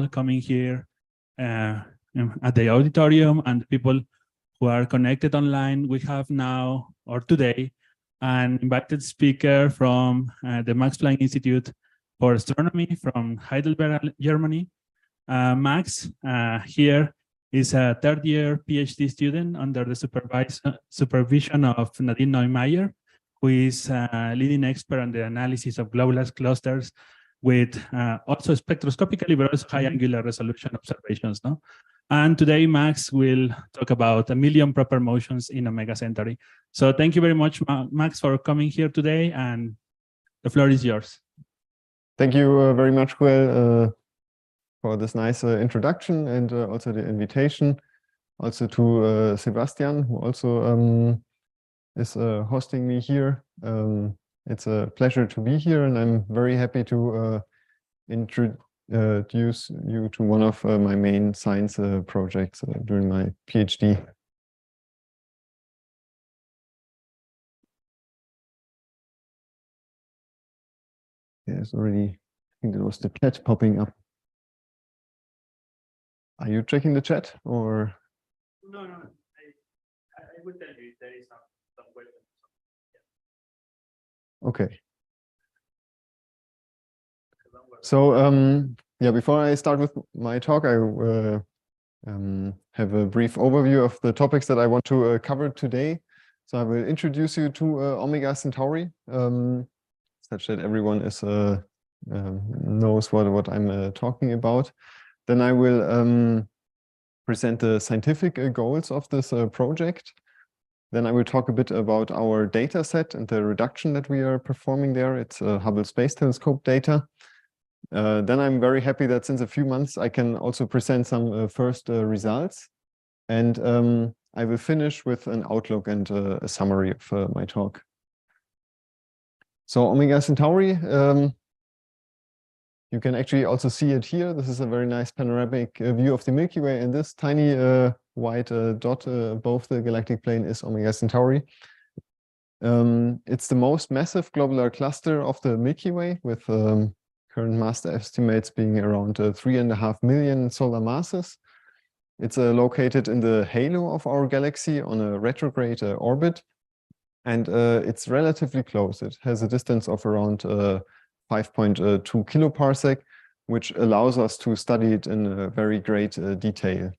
coming here at the auditorium and people who are connected online. We have now, or today, an invited speaker from the Max Planck Institute for Astronomy from Heidelberg, Germany. Max here is a third-year PhD student under the supervision of Nadine Neumeier, who is a leading expert on the analysis of globular clusters with also spectroscopically, but also high angular resolution observations. No? And today, Max will talk about 1 million proper motions in Omega Centauri. So thank you very much, Max, for coming here today, and the floor is yours. Thank you very much, Joel, for this nice introduction and also the invitation. Also to Sebastian, who also is hosting me here. It's a pleasure to be here, and I'm very happy to introduce you to one of my main science projects during my PhD. There's already, I think there was the chat popping up. Are you checking the chat or? No. I will tell you if there is some questions. Yeah. Okay. So yeah, before I start with my talk, I have a brief overview of the topics that I want to cover today. So I will introduce you to Omega Centauri, such that everyone is knows what I'm talking about. Then I will present the scientific goals of this project. Then I will talk a bit about our data set and the reduction that we are performing there. It's Hubble Space Telescope data. Then I'm very happy that since a few months I can also present some first results. And I will finish with an outlook and a summary of my talk. So Omega Centauri, you can actually also see it here. This is a very nice panoramic view of the Milky Way, and this tiny white dot above the galactic plane is Omega Centauri. It's the most massive globular cluster of the Milky Way, with current mass estimates being around 3.5 million solar masses. It's located in the halo of our galaxy on a retrograde orbit, and it's relatively close. It has a distance of around 5.2 kiloparsec, which allows us to study it in very great detail.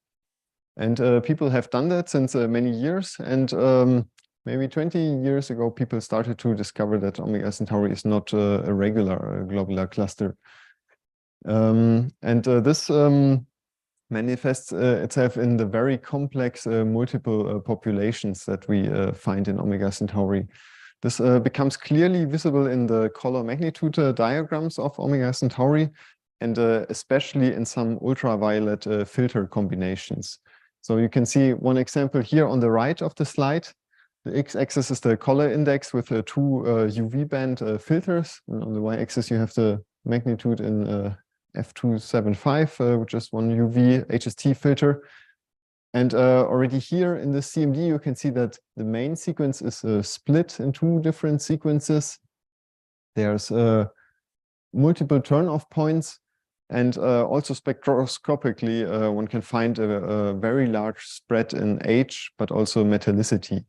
And people have done that since many years, and maybe 20 years ago, people started to discover that Omega Centauri is not a regular globular cluster. This manifests itself in the very complex multiple populations that we find in Omega Centauri. This becomes clearly visible in the color magnitude diagrams of Omega Centauri, and especially in some ultraviolet filter combinations. So you can see one example here on the right of the slide. The x-axis is the color index with two UV band filters, and on the y-axis you have the magnitude in f275, which is one UV HST filter. And already here in the CMD, you can see that the main sequence is split in two different sequences. There's multiple turn-off points, and also spectroscopically, one can find a very large spread in age, but also metallicity.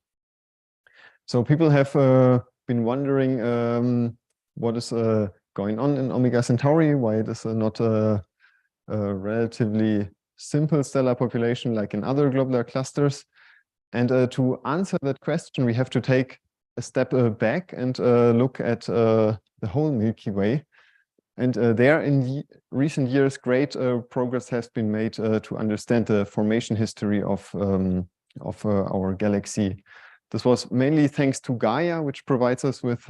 So people have been wondering what is going on in Omega Centauri, why it is not a relatively simple stellar population like in other globular clusters. And to answer that question, we have to take a step back and look at the whole Milky Way. And there in recent years, great progress has been made to understand the formation history of our galaxy. This was mainly thanks to Gaia, which provides us with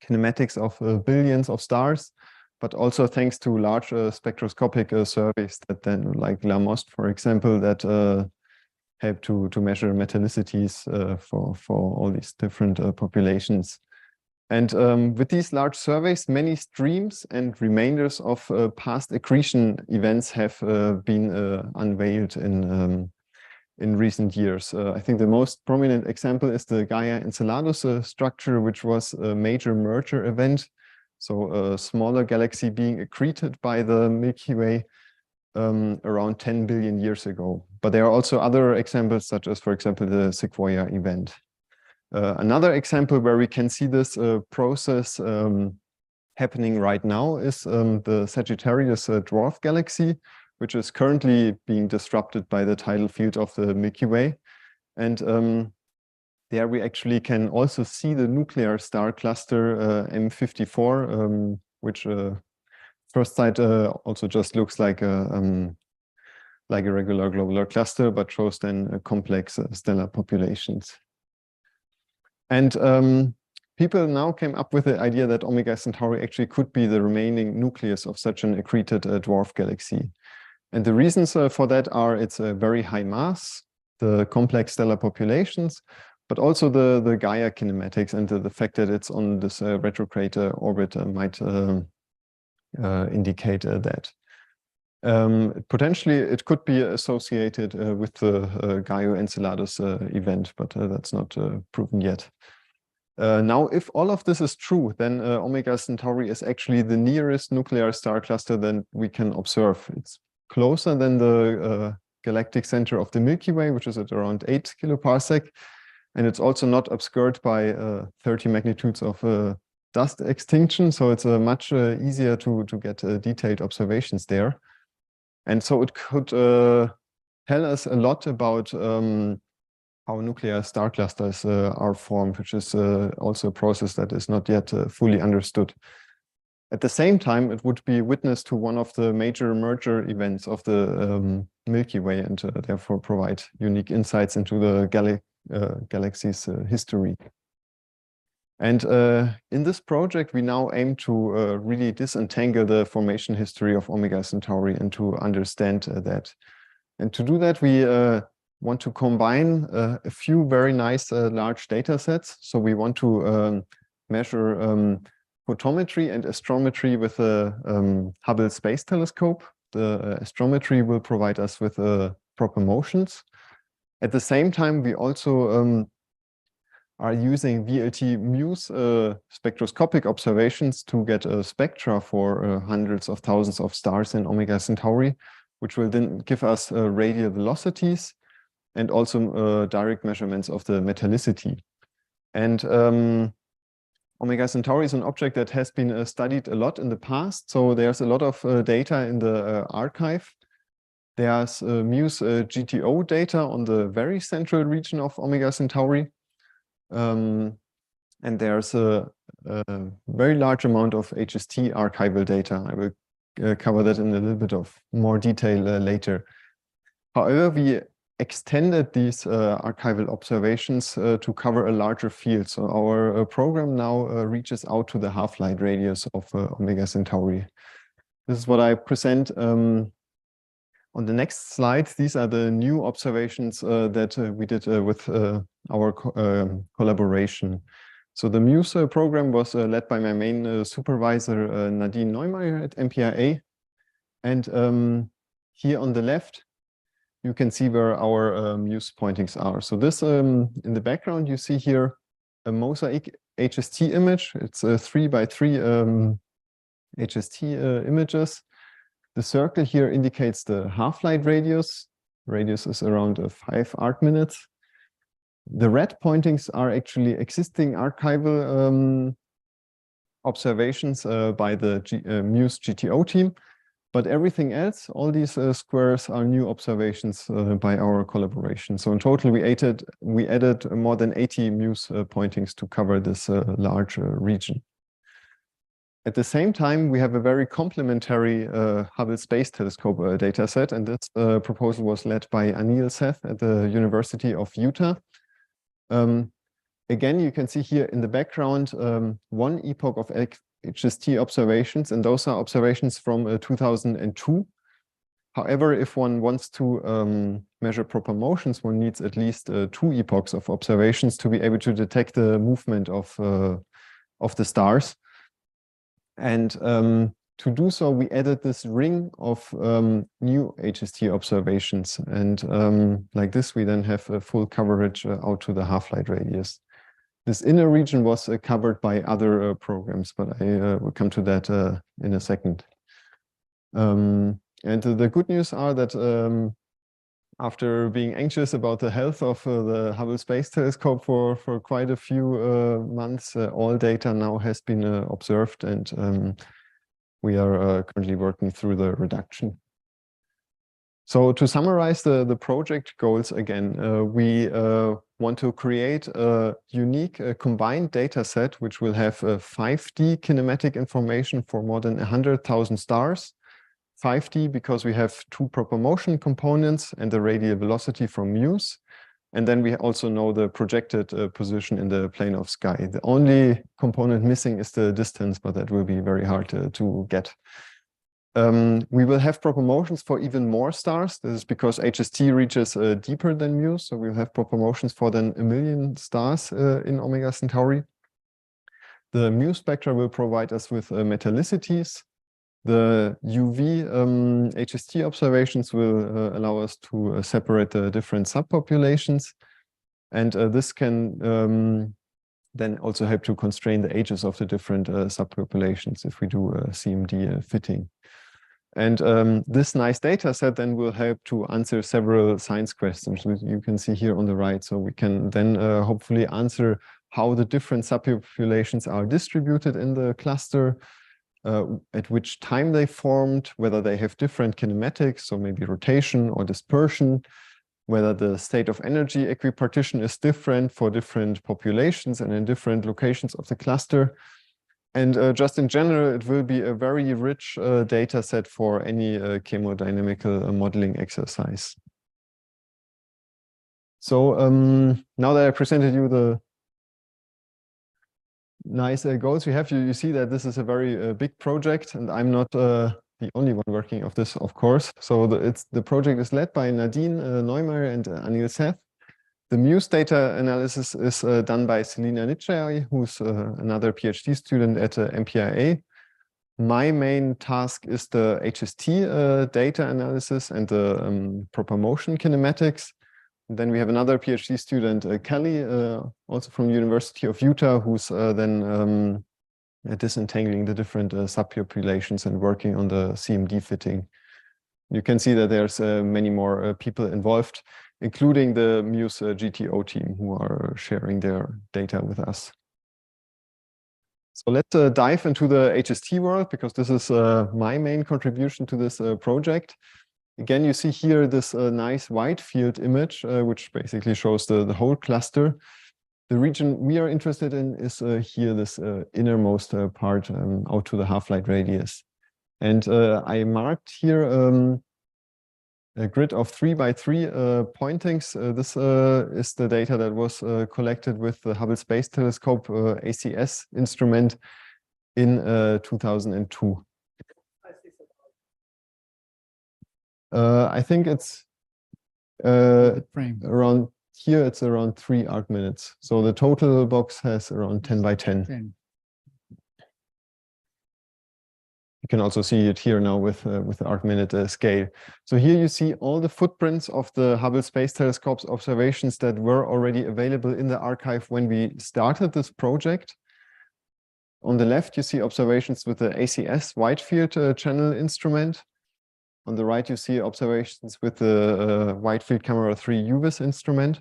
kinematics of billions of stars, but also thanks to large spectroscopic surveys that then, like LAMOST, for example, that help to measure metallicities for all these different populations. And with these large surveys, many streams and remainders of past accretion events have been unveiled in recent years. I think the most prominent example is the Gaia Enceladus structure, which was a major merger event So a smaller galaxy being accreted by the Milky Way around 10 billion years ago. But there are also other examples, such as, for example, the Sequoia event. Another example where we can see this process happening right now is the Sagittarius dwarf galaxy, which is currently being disrupted by the tidal field of the Milky Way. And there we actually can also see the nuclear star cluster M54, which first sight also just looks like a regular globular cluster, but shows then complex stellar populations. And people now came up with the idea that Omega Centauri actually could be the remaining nucleus of such an accreted dwarf galaxy. And the reasons for that are its very high mass, the complex stellar populations, but also the Gaia kinematics and the fact that it's on this retrograde orbit might indicate that. Potentially, it could be associated with the Gaia Enceladus event, but that's not proven yet. Now, if all of this is true, then Omega Centauri is actually the nearest nuclear star cluster that we can observe. It's closer than the galactic center of the Milky Way, which is at around 8 kiloparsec. And it's also not obscured by 30 magnitudes of dust extinction. So it's much easier to get detailed observations there. And so it could tell us a lot about how nuclear star clusters are formed, which is also a process that is not yet fully understood. At the same time, it would be witness to one of the major merger events of the Milky Way and therefore provide unique insights into the galaxy's history. And in this project, we now aim to really disentangle the formation history of Omega Centauri and to understand that. And to do that, we want to combine a few very nice large data sets. So we want to measure photometry and astrometry with a Hubble Space Telescope. The astrometry will provide us with proper motions. At the same time, we also are using VLT-MUSE spectroscopic observations to get a spectra for hundreds of thousands of stars in Omega Centauri, which will then give us radial velocities and also direct measurements of the metallicity. And Omega Centauri is an object that has been studied a lot in the past. So there's a lot of data in the archive. There's MUSE GTO data on the very central region of Omega Centauri. And there's a very large amount of HST archival data. I will cover that in a little bit of more detail later. However, we extended these archival observations to cover a larger field. So our program now reaches out to the half-light radius of Omega Centauri. This is what I present on the next slide. These are the new observations that we did with our collaboration. So the MUSE program was led by my main supervisor, Nadine Neumeier at MPIA. And here on the left, you can see where our MUSE pointings are. So this, in the background, you see here a mosaic HST image. It's 3 by 3 HST images. The circle here indicates the half-light radius. Radius is around 5 arc minutes. The red pointings are actually existing archival observations by the MUSE GTO team. But everything else, all these squares are new observations by our collaboration. So in total, we added more than 80 MUSE pointings to cover this large region. At the same time, we have a very complementary Hubble Space Telescope dataset, and this proposal was led by Anil Seth at the University of Utah. Again, you can see here in the background one epoch of HST observations, and those are observations from 2002. However, if one wants to measure proper motions, one needs at least 2 epochs of observations to be able to detect the movement of the stars. And to do so, we added this ring of new HST observations. And like this, we then have a full coverage out to the half-light radius. This inner region was covered by other programs, but I will come to that in a second. And the good news are that after being anxious about the health of the Hubble Space Telescope for quite a few months, all data now has been observed, and we are currently working through the reduction. So to summarize the project goals again, we want to create a unique combined data set which will have 5D kinematic information for more than 100,000 stars. 5D because we have two proper motion components and the radial velocity from MUSE. And then we also know the projected position in the plane of sky. The only component missing is the distance, but that will be very hard to get. We will have proper motions for even more stars. This is because HST reaches deeper than MUSE, so we'll have proper motions for than 1 million stars in Omega Centauri. The MUSE spectra will provide us with metallicities. The UV HST observations will allow us to separate the different subpopulations, and this can then also help to constrain the ages of the different subpopulations if we do CMD fitting. And this nice data set then will help to answer several science questions, which you can see here on the right. So we can then hopefully answer how the different subpopulations are distributed in the cluster, at which time they formed, whether they have different kinematics, so maybe rotation or dispersion, whether the state of energy equipartition is different for different populations and in different locations of the cluster. And just in general, it will be a very rich data set for any chemodynamical modeling exercise. So now that I presented you the nice goals we have, you see that this is a very big project, and I'm not the only one working on this, of course. So the project is led by Nadine Neumeyer and Anil Seth. The MUSE data analysis is done by Selina Nitschai, who's another PhD student at MPIA. My main task is the HST data analysis and the proper motion kinematics. Then we have another PhD student, Kelly, also from the University of Utah, who's then disentangling the different subpopulations and working on the CMD fitting. You can see that there's many more people involved, including the MUSE GTO team, who are sharing their data with us. So let's dive into the HST world, because this is my main contribution to this project. Again, you see here this nice wide field image, which basically shows the whole cluster. The region we are interested in is here, this innermost part out to the half-light radius. And I marked here a grid of 3 by 3 pointings. This is the data that was collected with the Hubble Space Telescope ACS instrument in 2002. I think it's around here, it's around 3 arc minutes. So the total box has around 10 by 10. You can also see it here now with the arc minute scale. So here you see all the footprints of the Hubble Space Telescope's observations that were already available in the archive when we started this project. On the left, you see observations with the ACS wide field channel instrument. On the right, you see observations with the Wide Field Camera 3 UVIS instrument.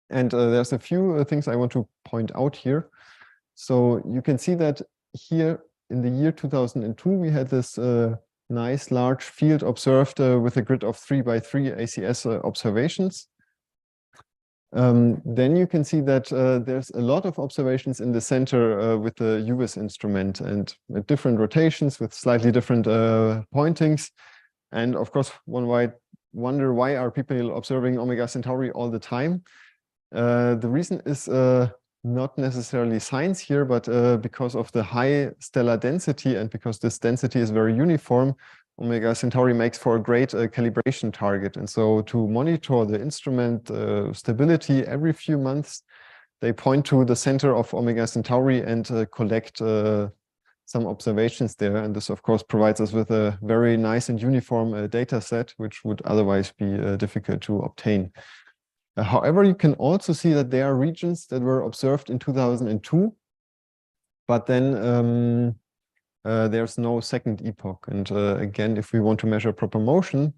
And there's a few things I want to point out here. So you can see that here in the year 2002, we had this nice large field observed with a grid of 3 by 3 ACS observations. Then you can see that there's a lot of observations in the center with the UVIS instrument, and at different rotations with slightly different pointings. And of course, one might wonder, why are people observing Omega Centauri all the time? The reason is not necessarily science here, but because of the high stellar density, and because this density is very uniform, Omega Centauri makes for a great calibration target. And so to monitor the instrument stability every few months, they point to the center of Omega Centauri and collect some observations there. And this, of course, provides us with a very nice and uniform data set, which would otherwise be difficult to obtain. However, you can also see that there are regions that were observed in 2002, but then there's no second epoch. And again, if we want to measure proper motion,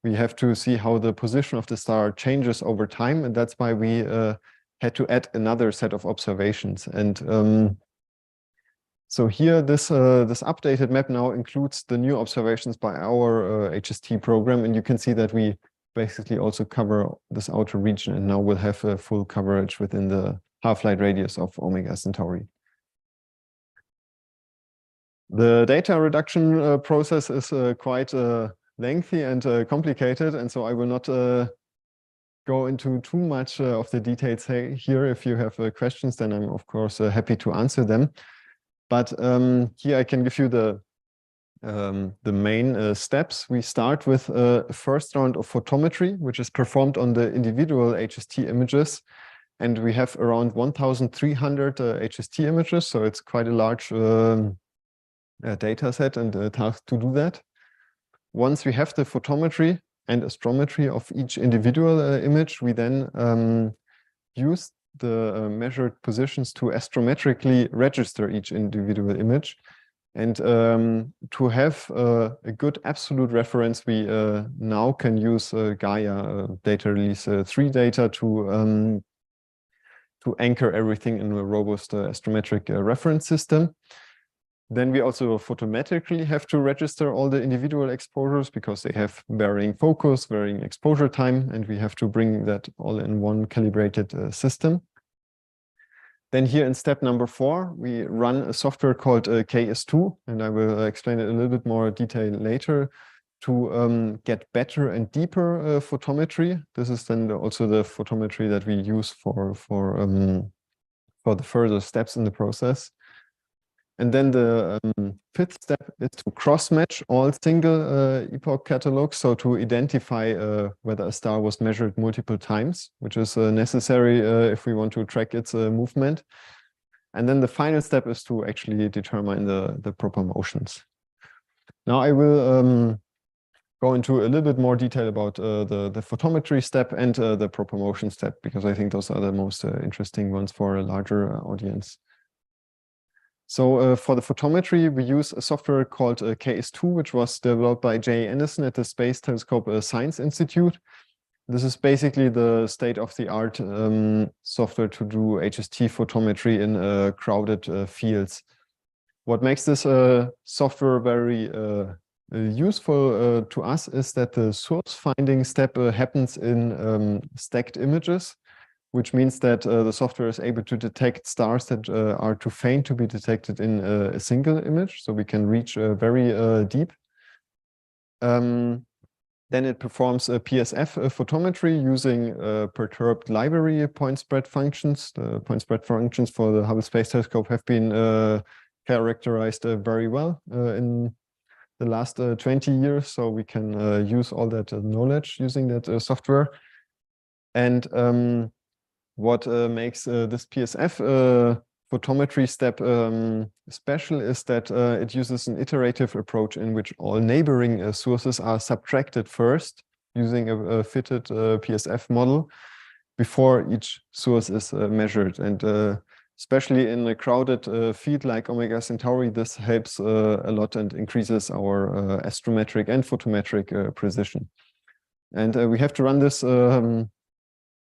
we have to see how the position of the star changes over time, and that's why we had to add another set of observations. And so here, this updated map now includes the new observations by our HST program, and you can see that we basically also cover this outer region, and now we'll have a full coverage within the half-light radius of Omega Centauri. The data reduction process is quite lengthy and complicated, and so I will not go into too much of the details here. If you have questions, then I'm of course happy to answer them. But here I can give you the main steps. We start with a first round of photometry, which is performed on the individual HST images. And we have around 1,300 HST images, so it's quite a large data set and a task to do that. Once we have the photometry and astrometry of each individual image, we then use the measured positions to astrometrically register each individual image. And to have a good absolute reference, we now can use Gaia data release 3 data to anchor everything in a robust astrometric reference system. Then we also photometrically have to register all the individual exposures because they have varying focus, varying exposure time, and we have to bring that all in one calibrated system. Then here in step number 4, we run a software called KS2, and I will explain it a little bit more detail later, to get better and deeper photometry. This is then also the photometry that we use for the further steps in the process. And then the 5th step is to cross-match all single epoch catalogs, so to identify whether a star was measured multiple times, which is necessary if we want to track its movement. And then the final step is to actually determine the proper motions. Now I will go into a little bit more detail about the photometry step and the proper motion step, because I think those are the most interesting ones for a larger audience. So for the photometry, we use a software called KS2, which was developed by J. Anderson at the Space Telescope Science Institute. This is basically the state-of-the-art software to do HST photometry in crowded fields. What makes this software very useful to us is that the source finding step happens in stacked images, which means that the software is able to detect stars that are too faint to be detected in a single image, so we can reach very deep. Then it performs a PSF photometry using perturbed library point spread functions. The point spread functions for the Hubble Space Telescope have been characterized very well in the last 20 years, so we can use all that knowledge using that software. And what makes this PSF photometry step special is that it uses an iterative approach in which all neighboring sources are subtracted first using a fitted PSF model before each source is measured. And especially in a crowded field like Omega Centauri, this helps a lot and increases our astrometric and photometric precision. And we have to run this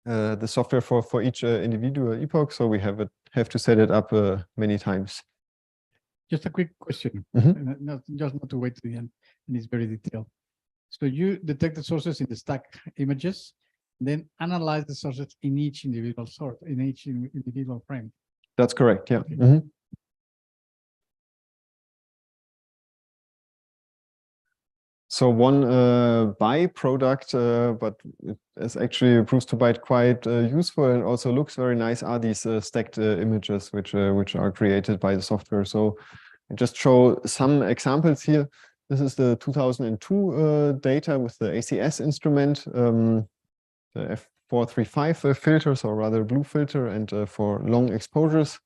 the software for each individual epoch, so we have to set it up many times. Just a quick question, just not to wait to the end, and it's very detailed. So you detect the sources in the stack images, then analyze the sources in each individual source, in each individual frame. That's correct, yeah. Okay. So one byproduct, but it is actually proves to be quite useful and also looks very nice, are these stacked images which are created by the software. So I just show some examples here. This is the 2002 data with the ACS instrument, the F435 filter, so rather blue filter, and for long exposures.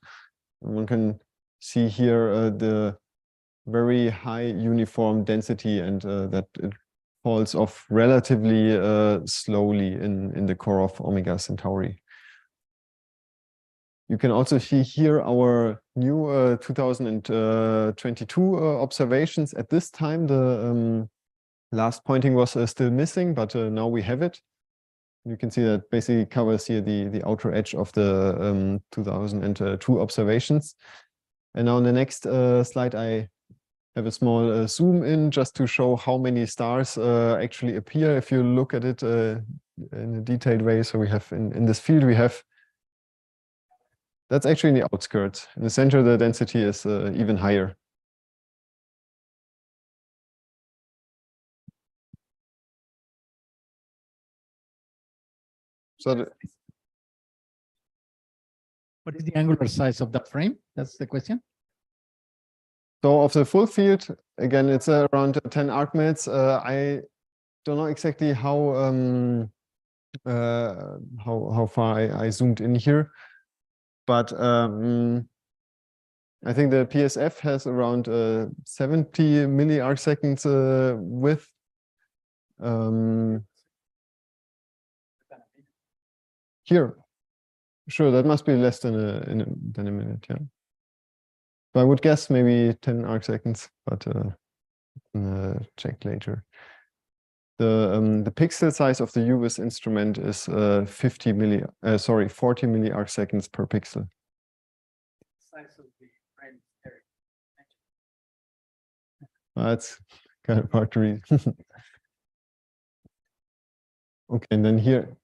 And one can see here the very high uniform density, and that it falls off relatively slowly in the core of Omega Centauri. You can also see here our new 2022 observations. At this time, the last pointing was still missing, but now we have it. You can see that basically covers here the outer edge of the 2002 observations. And now on the next slide, I have a small zoom in just to show how many stars actually appear if you look at it in a detailed way. So we have in this field, we have, that's actually in the outskirts. In the center, the density is even higher. So what is the angular size of that frame? That's the question. So of the full field, again, it's around 10 arcminutes. I don't know exactly how far I zoomed in here, but I think the PSF has around 70 milliarcseconds width. Here, sure, that must be less than a minute, yeah. So I would guess maybe 10 arcseconds, but check later. The pixel size of the UVIS instrument is 40 milliarcseconds per pixel. Size of the frame. That's kind of hard to read. Okay, and then here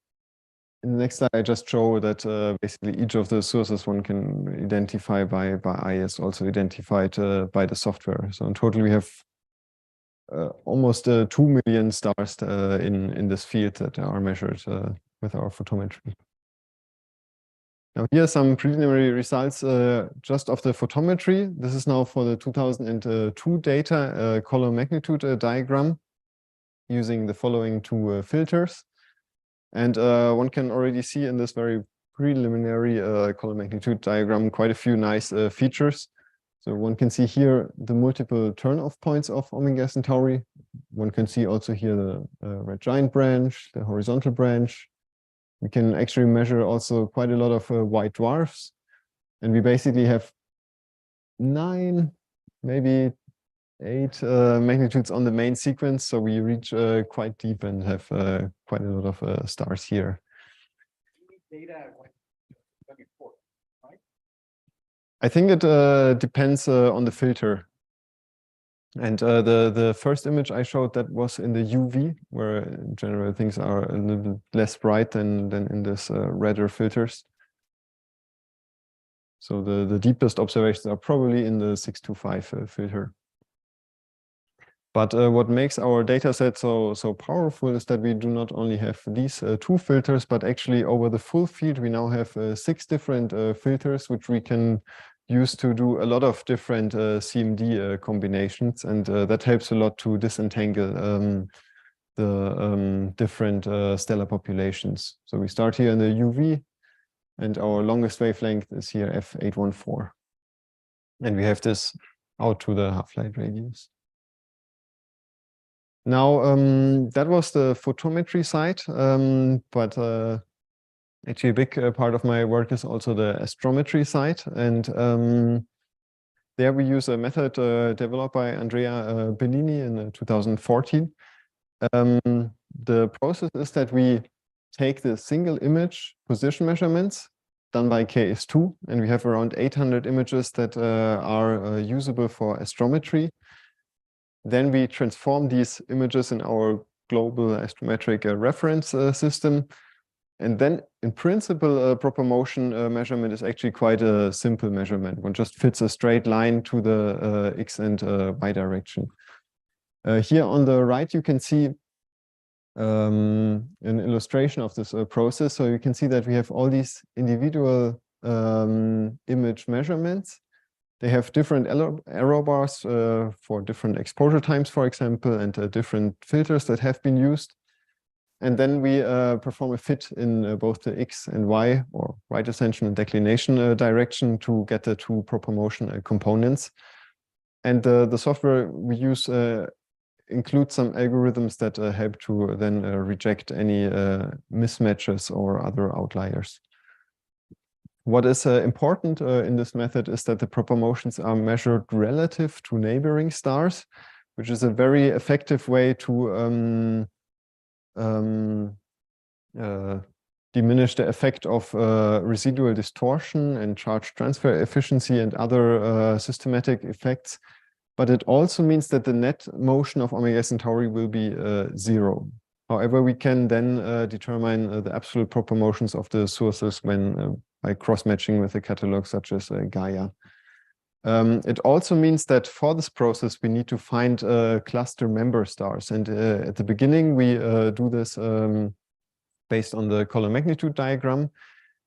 in the next slide, I just show that basically each of the sources one can identify by eye is also identified by the software. So in total, we have almost 2 million stars in this field that are measured with our photometry. Now here are some preliminary results just of the photometry. This is now for the 2002 data column magnitude diagram using the following two filters. And one can already see in this very preliminary column magnitude diagram quite a few nice features. So one can see here the multiple turn-off points of Omega Centauri. One can see also here the red giant branch, the horizontal branch. We can actually measure also quite a lot of white dwarfs. And we basically have 9, maybe 8 magnitudes on the main sequence. So we reach quite deep and have quite a lot of stars here. I think it depends on the filter. And the first image I showed, that was in the UV, where in general things are a little less bright than in this redder filters. So the deepest observations are probably in the 625 filter. But what makes our data set so powerful is that we do not only have these 2 filters, but actually over the full field, we now have 6 different filters, which we can use to do a lot of different CMD combinations. And that helps a lot to disentangle the different stellar populations. So we start here in the UV, and our longest wavelength is here F814. And we have this out to the half-light radius. Now, that was the photometry side, but actually a big part of my work is also the astrometry side. And there we use a method developed by Andrea Bellini in 2014. The process is that we take the single image position measurements done by KS2, and we have around 800 images that are usable for astrometry. Then we transform these images in our global astrometric reference system. And then in principle, proper motion measurement is actually quite a simple measurement. One just fits a straight line to the X and Y direction. Here on the right, you can see an illustration of this process. So you can see that we have all these individual image measurements. They have different error bars for different exposure times, for example, and different filters that have been used. And then we perform a fit in both the X and Y, or right ascension and declination direction, to get the 2 proper motion components. And the software we use include some algorithms that help to then reject any mismatches or other outliers. What is important in this method is that the proper motions are measured relative to neighboring stars, which is a very effective way to diminish the effect of residual distortion and charge transfer efficiency and other systematic effects. But it also means that the net motion of Omega Centauri will be 0. However, we can then determine the absolute proper motions of the sources when by cross-matching with a catalog such as Gaia. It also means that for this process, we need to find cluster member stars. And at the beginning, we do this based on the color magnitude diagram.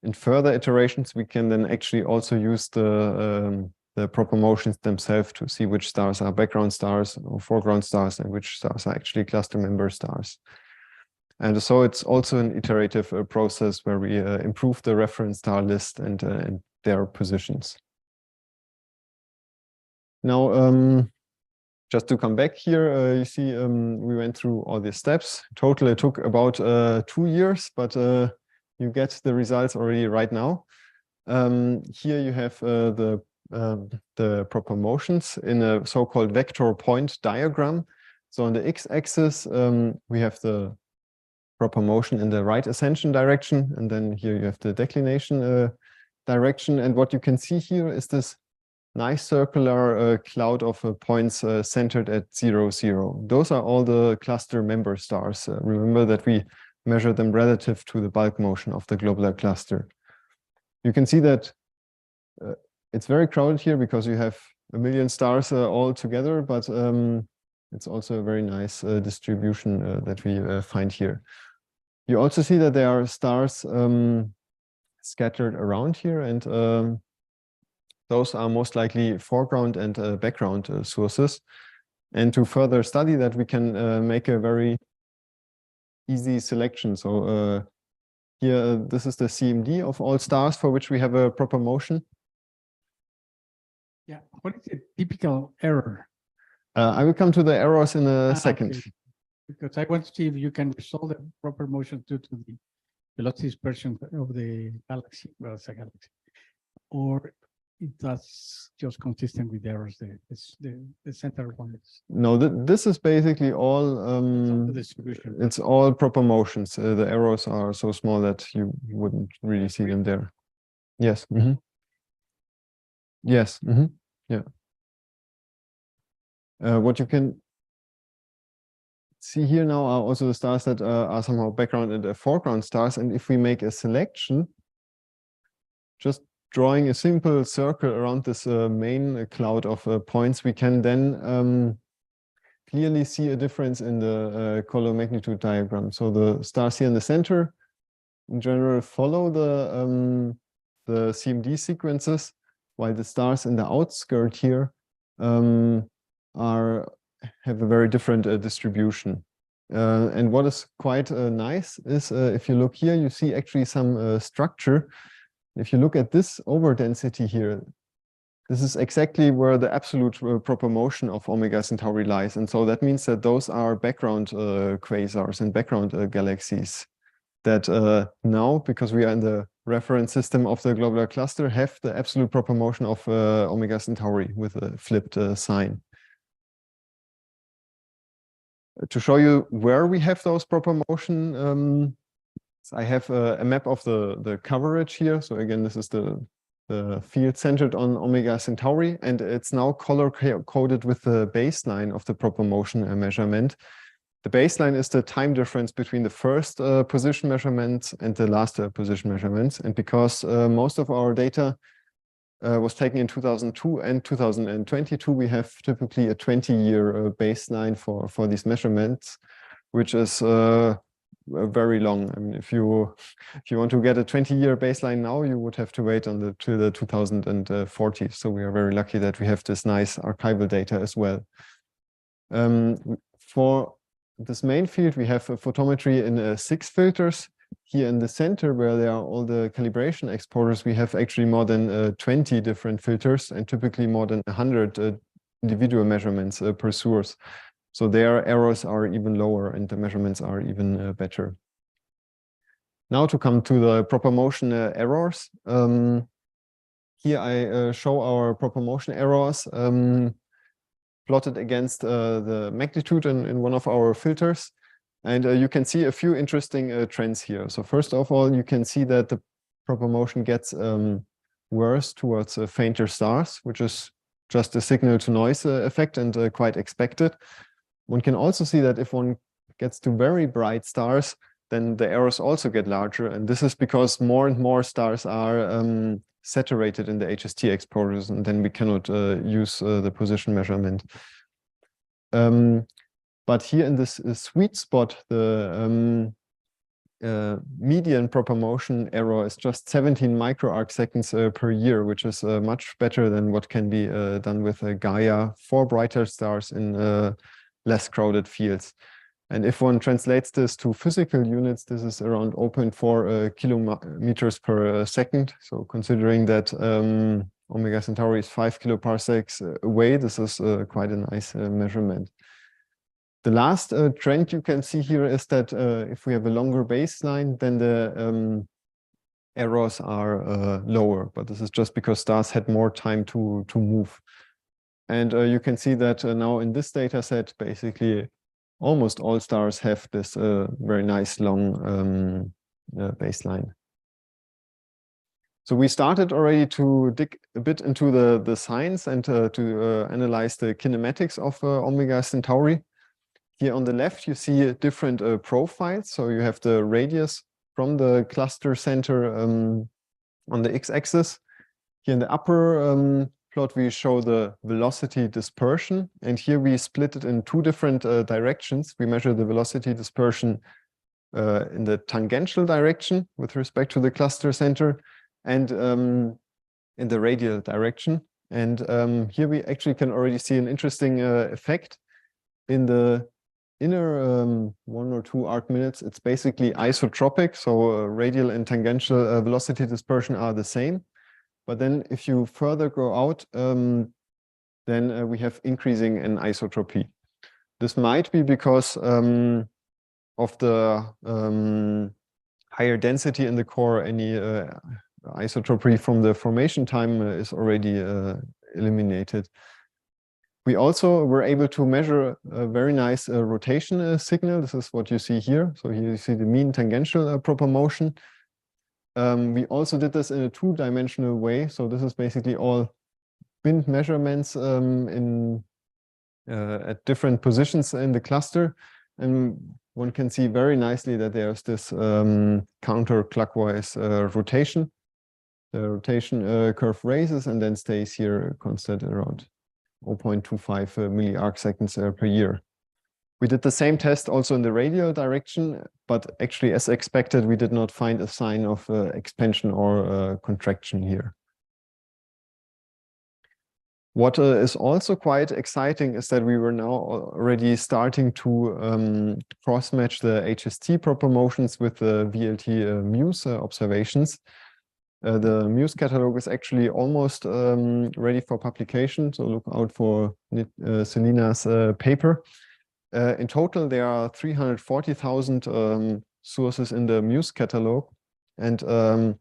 In further iterations, we can then actually also use the proper motions themselves to see which stars are background stars or foreground stars and which stars are actually cluster member stars. And so it's also an iterative process where we improve the reference star list and their positions. Now, just to come back here, you see we went through all these steps. Total, it took about 2 years, but you get the results already right now. Here you have the proper motions in a so-called vector point diagram. So on the x-axis, we have the proper motion in the right ascension direction, and then here you have the declination direction. And what you can see here is this nice circular cloud of points centered at 0, 0. Those are all the cluster member stars. Remember that we measure them relative to the bulk motion of the globular cluster. You can see that it's very crowded here because you have a million stars all together, but it's also a very nice distribution that we find here. You also see that there are stars scattered around here, and those are most likely foreground and background sources. And to further study that, we can make a very easy selection. So here, this is the CMD of all stars for which we have a proper motion. Yeah, what is a typical error? I will come to the errors in a second. Okay. Because I want to see if you can resolve the proper motion due to the velocity dispersion of the galaxy, well, it's a galaxy, or that's just consistent with the errors. The center one is. No, this is basically all. The distribution. It's all proper motions. The errors are so small that you wouldn't really see them there. Yes. Mm-hmm. Yes. Mm-hmm. Yeah. What you can see here now are also the stars that are somehow background and foreground stars. And if we make a selection, just drawing a simple circle around this main cloud of points, we can then clearly see a difference in the color magnitude diagram. So the stars here in the center, in general, follow the CMD sequences, while the stars in the outskirt here have a very different distribution. And what is quite nice is if you look here, you see actually some structure. If you look at this overdensity here, this is exactly where the absolute proper motion of Omega Centauri lies. And so that means that those are background quasars and background galaxies that now, because we are in the reference system of the globular cluster, have the absolute proper motion of Omega Centauri with a flipped sign. To show you where we have those proper motion, I have a map of the coverage here. So again, this is the field centered on Omega Centauri, and it's now color coded with the baseline of the proper motion measurement. The baseline is the time difference between the first position measurement and the last position measurements. And because most of our data was taken in 2002 and 2022, we have typically a 20-year baseline for these measurements, which is very long. I mean, if you want to get a 20-year baseline now, you would have to wait to the 2040s. So we are very lucky that we have this nice archival data as well. For this main field, we have a photometry in 6 filters. Here in the center, where there are all the calibration exporters, we have actually more than 20 different filters and typically more than 100 individual measurements per source. So their errors are even lower and the measurements are even better. Now to come to the proper motion errors. Here I show our proper motion errors plotted against the magnitude in one of our filters. And you can see a few interesting trends here. So first of all, you can see that the proper motion gets worse towards fainter stars, which is just a signal to noise effect and quite expected. One can also see that if one gets to very bright stars, then the errors also get larger. And this is because more and more stars are saturated in the HST exposures, and then we cannot use the position measurement. But here in this sweet spot, the median proper motion error is just 17 microarc seconds per year, which is much better than what can be done with Gaia for brighter stars in less crowded fields. And if one translates this to physical units, this is around 0.4 kilometers per second. So considering that Omega Centauri is 5 kiloparsecs away, this is quite a nice measurement. The last trend you can see here is that if we have a longer baseline, then the errors are lower. But this is just because stars had more time to move. And you can see that now in this data set, basically almost all stars have this very nice long baseline. So we started already to dig a bit into the science and to analyze the kinematics of Omega Centauri. Here on the left, you see different profiles. So you have the radius from the cluster center on the x-axis. Here in the upper plot, we show the velocity dispersion. And here we split it in two different directions. We measure the velocity dispersion in the tangential direction with respect to the cluster center and in the radial direction. And here we actually can already see an interesting effect. In the inner 1 or 2 arc minutes, it's basically isotropic. So radial and tangential velocity dispersion are the same. But then if you further go out, then we have increasing anisotropy. This might be because of the higher density in the core. Any isotropy from the formation time is already eliminated. We also were able to measure a very nice rotation signal. This is what you see here. So here you see the mean tangential proper motion. We also did this in a two-dimensional way. So this is basically all wind measurements at different positions in the cluster. And one can see very nicely that there's this counterclockwise rotation. The rotation curve raises and then stays here constant around 0.25 milliarc seconds per year. We did the same test also in the radial direction, but actually, as expected, we did not find a sign of expansion or contraction here. What is also quite exciting is that we were now already starting to cross-match the HST proper motions with the VLT Muse observations. The Muse catalog is actually almost ready for publication, so look out for Selina's paper. In total, there are 340,000 sources in the Muse catalog, and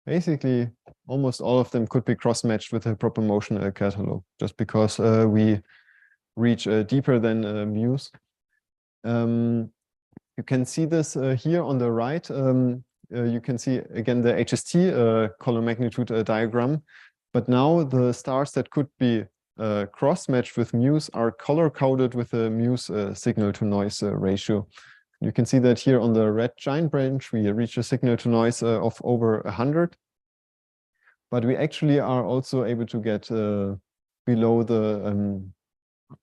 basically almost all of them could be cross-matched with a proper motion catalog, just because we reach deeper than Muse. You can see this here on the right. You can see again the HST column magnitude diagram, but now the stars that could be cross-matched with Muse are color-coded with a Muse signal-to-noise ratio. You can see that here on the red giant branch, we reach a signal-to-noise of over 100. But we actually are also able to get below the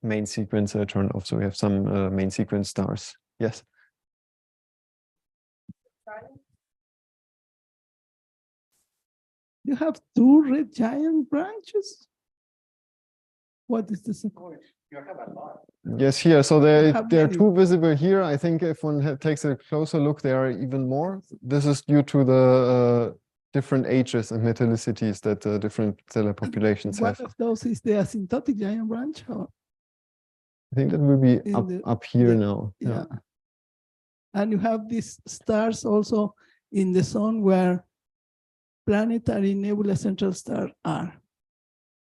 main sequence turn-off. So we have some main sequence stars. Yes? You have two red giant branches? What is this? Yes, here. So there are two visible here. I think if one takes a closer look, there are even more. This is due to the different ages and metallicities that different stellar populations have. One of those is the asymptotic giant branch? Or? I think that will be In up here the- now. Yeah. And you have these stars also in the zone where planetary nebula central stars are.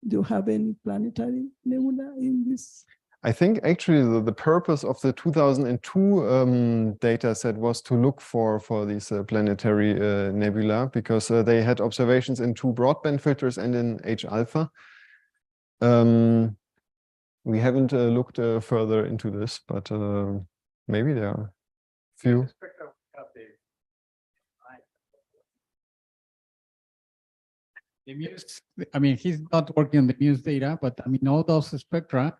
Do you have any planetary nebula in this? I think actually the purpose of the 2002 data set was to look for these planetary nebula, because they had observations in 2 broadband filters and in H-alpha. We haven't looked further into this, but maybe there are few. The Muse, I mean, he's not working on the Muse data, but I mean, all those spectra,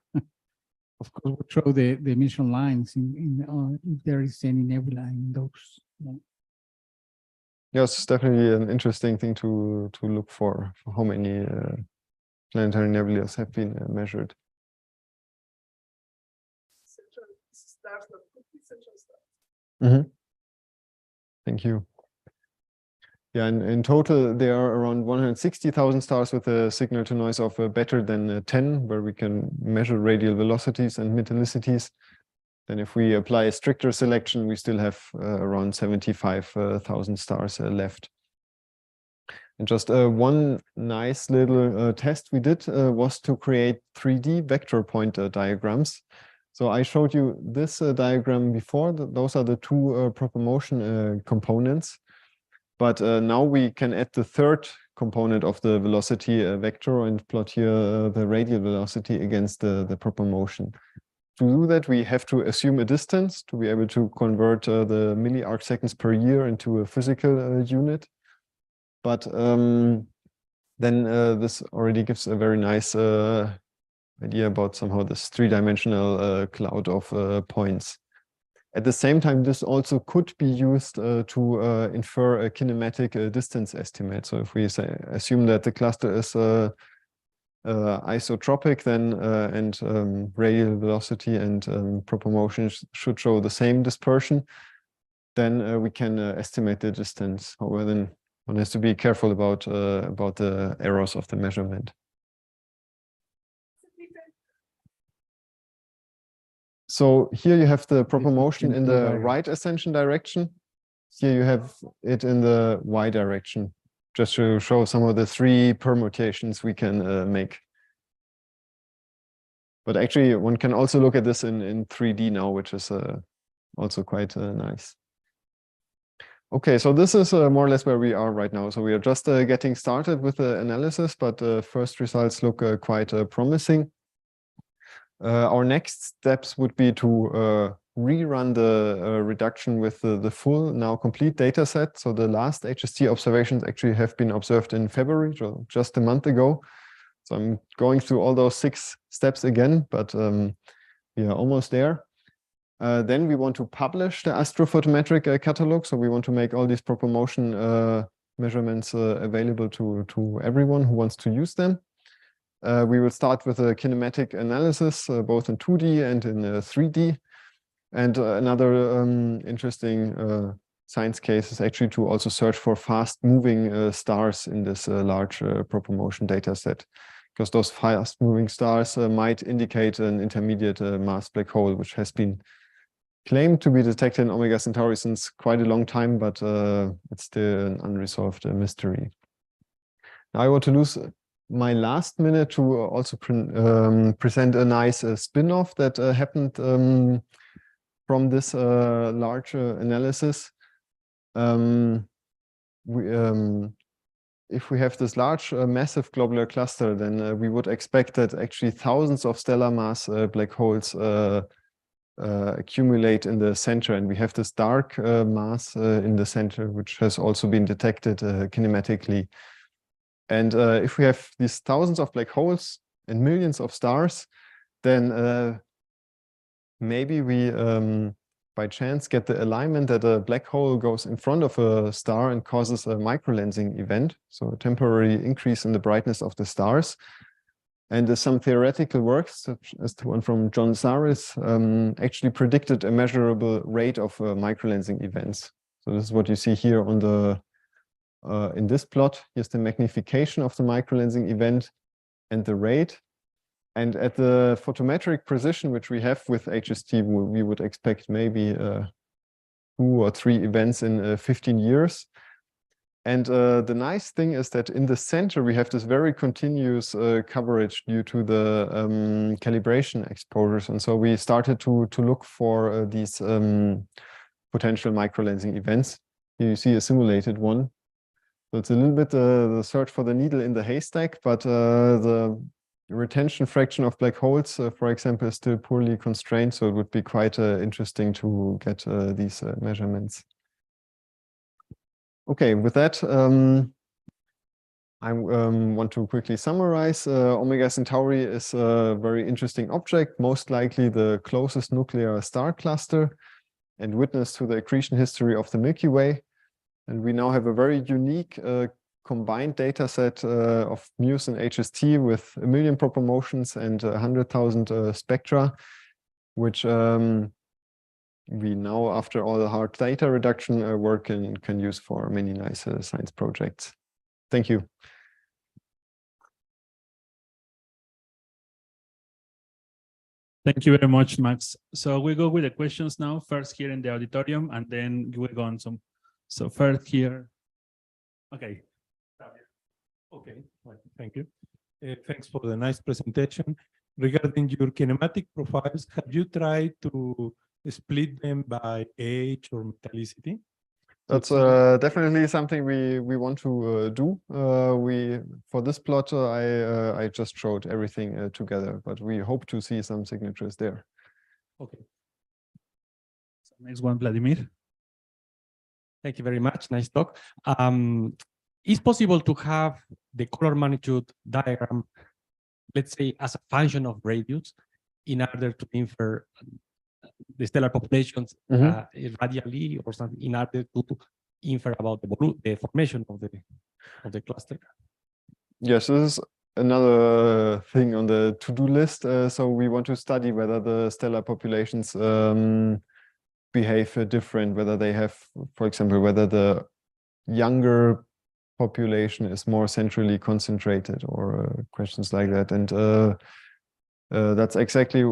of course, will show the emission lines in if there is any nebula in those. Yes, it's definitely an interesting thing to look for how many planetary nebulas have been measured. Thank you. Yeah, and in total, there are around 160,000 stars with a signal to noise of better than 10, where we can measure radial velocities and metallicities. Then if we apply a stricter selection, we still have around 75,000 stars left. And just one nice little test we did was to create 3D vector point diagrams. So I showed you this diagram before. Those are the 2 proper motion components. But now we can add the 3rd component of the velocity vector and plot here the radial velocity against the proper motion. To do that, we have to assume a distance to be able to convert the milli-arcseconds per year into a physical unit. But then this already gives a very nice idea about somehow this 3-dimensional cloud of points. At the same time, this also could be used to infer a kinematic distance estimate. So if we assume that the cluster is isotropic, then and radial velocity and proper motion should show the same dispersion, then we can estimate the distance. However, then one has to be careful about the errors of the measurement. So here you have the proper motion in the right ascension direction. Here you have it in the y direction, just to show some of the 3 permutations we can make. But actually, one can also look at this in 3D now, which is also quite nice. Okay, so this is more or less where we are right now. So we are just getting started with the analysis, but first results look quite promising. Our next steps would be to rerun the reduction with the full, now complete data set. So the last HST observations actually have been observed in February, so just a month ago. So I'm going through all those 6 steps again, but we are almost there. Then we want to publish the astrophotometric catalog. So we want to make all these proper motion measurements available to everyone who wants to use them. We will start with a kinematic analysis, both in 2D and in 3D. And another interesting science case is actually to also search for fast-moving stars in this large proper motion data set, because those fast-moving stars might indicate an intermediate mass black hole, which has been claimed to be detected in Omega Centauri since quite a long time, but it's still an unresolved mystery. Now I want to use my last minute to also present a nice spin-off that happened from this large analysis. If we have this large massive globular cluster, then we would expect that actually thousands of stellar mass black holes accumulate in the center, and we have this dark mass in the center, which has also been detected kinematically. And if we have these thousands of black holes and millions of stars, then maybe we, by chance, get the alignment that a black hole goes in front of a star and causes a microlensing event, so a temporary increase in the brightness of the stars. And some theoretical works, such as the one from John Zaris, actually predicted a measurable rate of microlensing events. So this is what you see here on the in this plot. Here's the magnification of the microlensing event and the rate. And at the photometric precision, which we have with HST, we would expect maybe 2 or 3 events in 15 years. And the nice thing is that in the center, we have this very continuous coverage due to the calibration exposures. And so we started to look for these potential microlensing events. Here you see a simulated one. So it's a little bit the search for the needle in the haystack, but the retention fraction of black holes, for example, is still poorly constrained. So it would be quite interesting to get these measurements. Okay, with that, I want to quickly summarize. Omega Centauri is a very interesting object, most likely the closest nuclear star cluster and witness to the accretion history of the Milky Way. And we now have a very unique combined data set of MUSE and HST with 1 million proper motions and 100,000 spectra, which we now, after all the hard data reduction work, can use for many nice science projects. Thank you. Thank you very much, Max. So we go with the questions now, first here in the auditorium, and then we go on some. So first here. Okay. Okay, well, thank you. Thanks for the nice presentation. Regarding your kinematic profiles, have you tried to split them by age or metallicity? That's definitely something we want to do. For this plot, I just showed everything together, but we hope to see some signatures there. Okay. So next one, Vladimir. Thank you very much. Nice talk. It's possible to have the color magnitude diagram, let's say, as a function of radius, in order to infer the stellar populations radially or something, in order to infer about the formation of the cluster. Yes, this is another thing on the to-do list. So we want to study whether the stellar populations behave different, whether they have, for example, whether the younger population is more centrally concentrated or questions like that. And that's exactly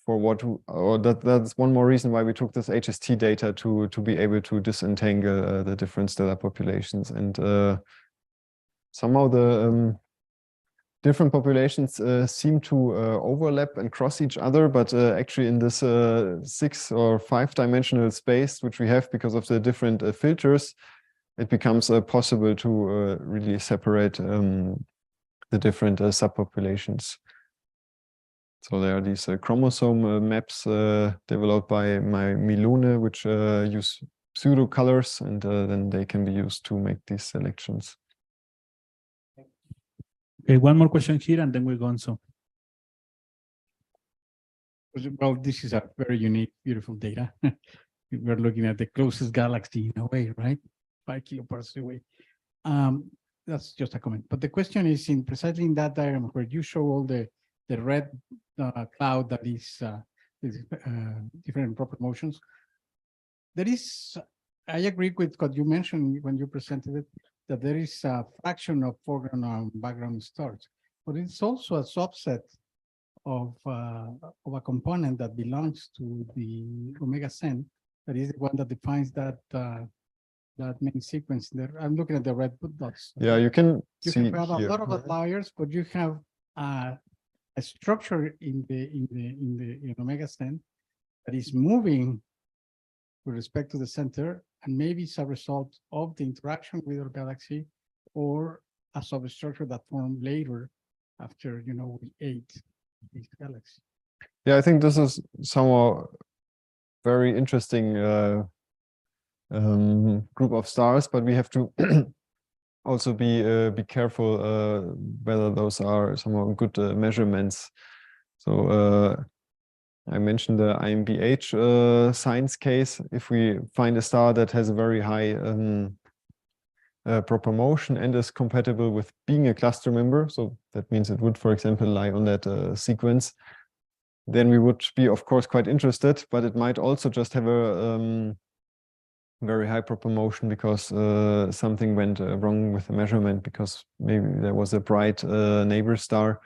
for what, or that's one more reason why we took this HST data to be able to disentangle the different stellar populations. And somehow the different populations seem to overlap and cross each other, but actually in this 6 or 5 dimensional space, which we have because of the different filters, it becomes possible to really separate the different subpopulations. So there are these chromosome maps developed by Milone, which use pseudo colors, and then they can be used to make these selections. Okay, one more question here, and then we'll go on. So, well, this is a very unique, beautiful data. We're looking at the closest galaxy in a way, right? 5 kiloparsecs away. That's just a comment. But the question is precisely in that diagram where you show all the red cloud that is different proper motions. There is, I agree with what you mentioned when you presented it, that there is a fraction of foreground and background stars, but it's also a subset of a component that belongs to the Omega Centaur, that is the one that defines that main sequence there. I'm looking at the red dots. Yeah, you can see have a here. lot of outliers, but you have a structure in Omega Centaur that is moving with respect to the center, and maybe it's a result of the interaction with our galaxy, or a substructure that formed later after we ate this galaxy. Yeah, I think this is somehow very interesting group of stars, but we have to also be careful whether those are somehow good measurements. So I mentioned the IMBH science case. If we find a star that has a very high proper motion and is compatible with being a cluster member, so that means it would, for example, lie on that sequence, then we would be, of course, quite interested, but it might also just have a very high proper motion because something went wrong with the measurement, because maybe there was a bright neighbor star.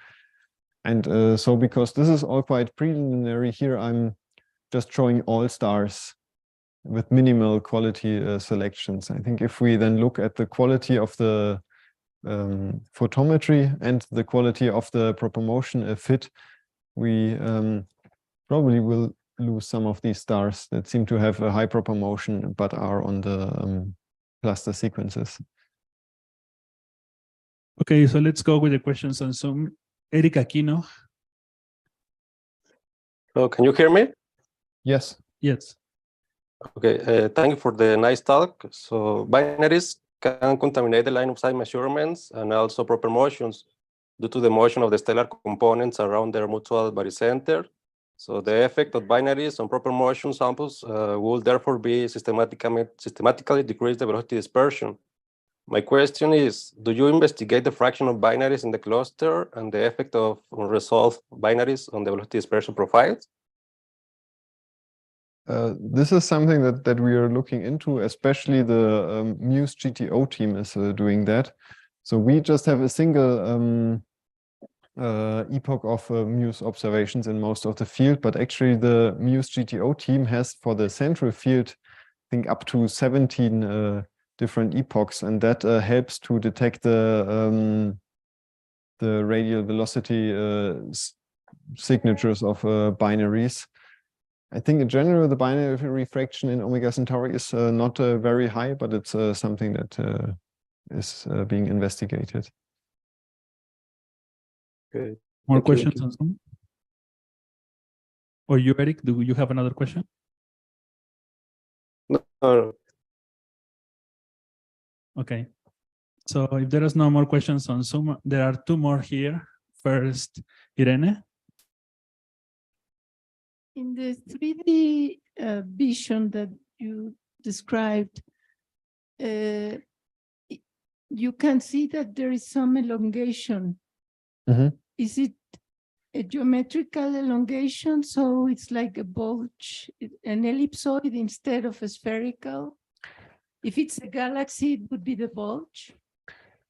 And so because this is all quite preliminary here, I'm just showing all stars with minimal quality selections. I think if we then look at the quality of the photometry and the quality of the proper motion fit, we probably will lose some of these stars that seem to have a high proper motion but are on the cluster sequences. Okay, so let's go with the questions on Zoom. Eric Aquino. So can you hear me? Yes. Yes. Okay, thank you for the nice talk. So binaries can contaminate the line of sight measurements and also proper motions due to the motion of the stellar components around their mutual barycenter. So the effect of binaries on proper motion samples will therefore be systematically decrease the velocity dispersion. My question is, do you investigate the fraction of binaries in the cluster and the effect of unresolved binaries on the velocity dispersion profiles? This is something that we are looking into, especially the Muse GTO team is doing that. So we just have a single epoch of Muse observations in most of the field, but actually the Muse GTO team has for the central field, I think up to 17 different epochs, and that helps to detect the radial velocity signatures of binaries. I think in general the binary refraction in Omega Centauri is not very high, but it's something that is being investigated. Okay. More Thank you. questions on Zoom? Or you, Eric, do you have another question? No. Okay. So if there is no more questions on Zoom, there are two more here. First, Irene. In the 3D vision that you described, you can see that there is some elongation. Mm-hmm. Is it a geometrical elongation? So it's like a bulge, an ellipsoid instead of a spherical? If it's a galaxy, it would be the bulge.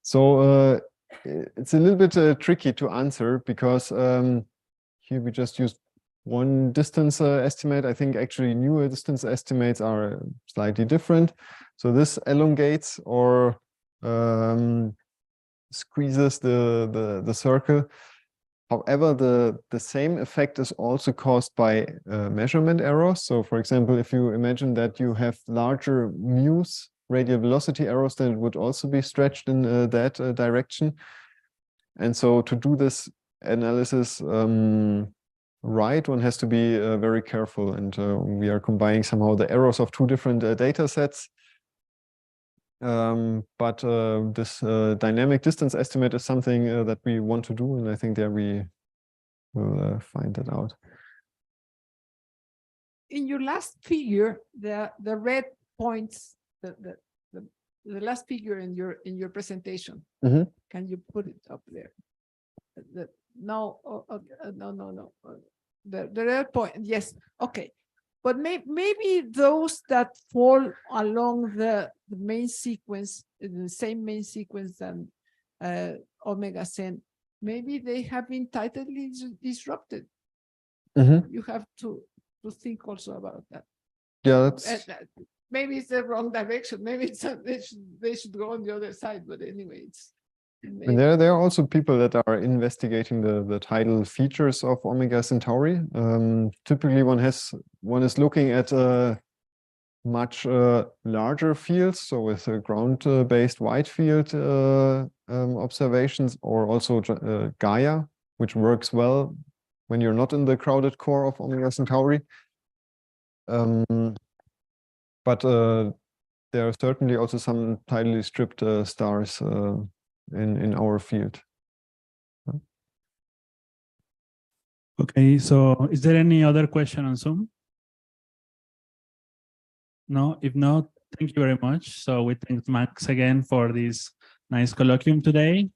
So it's a little bit tricky to answer because here we just used one distance estimate. I think actually newer distance estimates are slightly different. So this elongates or squeezes the circle. However, the same effect is also caused by measurement errors. So for example, if you imagine that you have larger Muse radial velocity errors, then it would also be stretched in that direction. And so to do this analysis right, one has to be very careful. And we are combining somehow the errors of two different data sets. But this dynamic distance estimate is something that we want to do, and I think there we will find that out. In your last figure, the red points, the last figure in your presentation, Mm-hmm. Can you put it up there? No, the red point, yes, okay. But maybe those that fall along the main sequence, the same main sequence than Omega Centaur, maybe they have been tightly disrupted. Mm-hmm. You have to think also about that. Yeah, that's Maybe it's the wrong direction. Maybe it's they should go on the other side. But anyway, it's. And there are also people that are investigating the tidal features of Omega Centauri. Typically, one is looking at much larger fields, so with ground-based wide field observations, or also Gaia, which works well when you're not in the crowded core of Omega Centauri. But there are certainly also some tidally stripped stars in our field. Okay, so is there any other question on Zoom? No, if not, thank you very much. So we thank Max again for this nice colloquium today.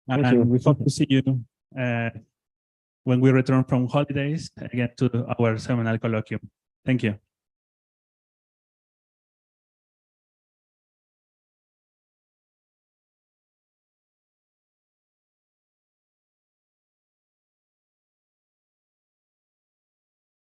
And we hope to see you when we return from holidays again to our seminal colloquium. Thank you.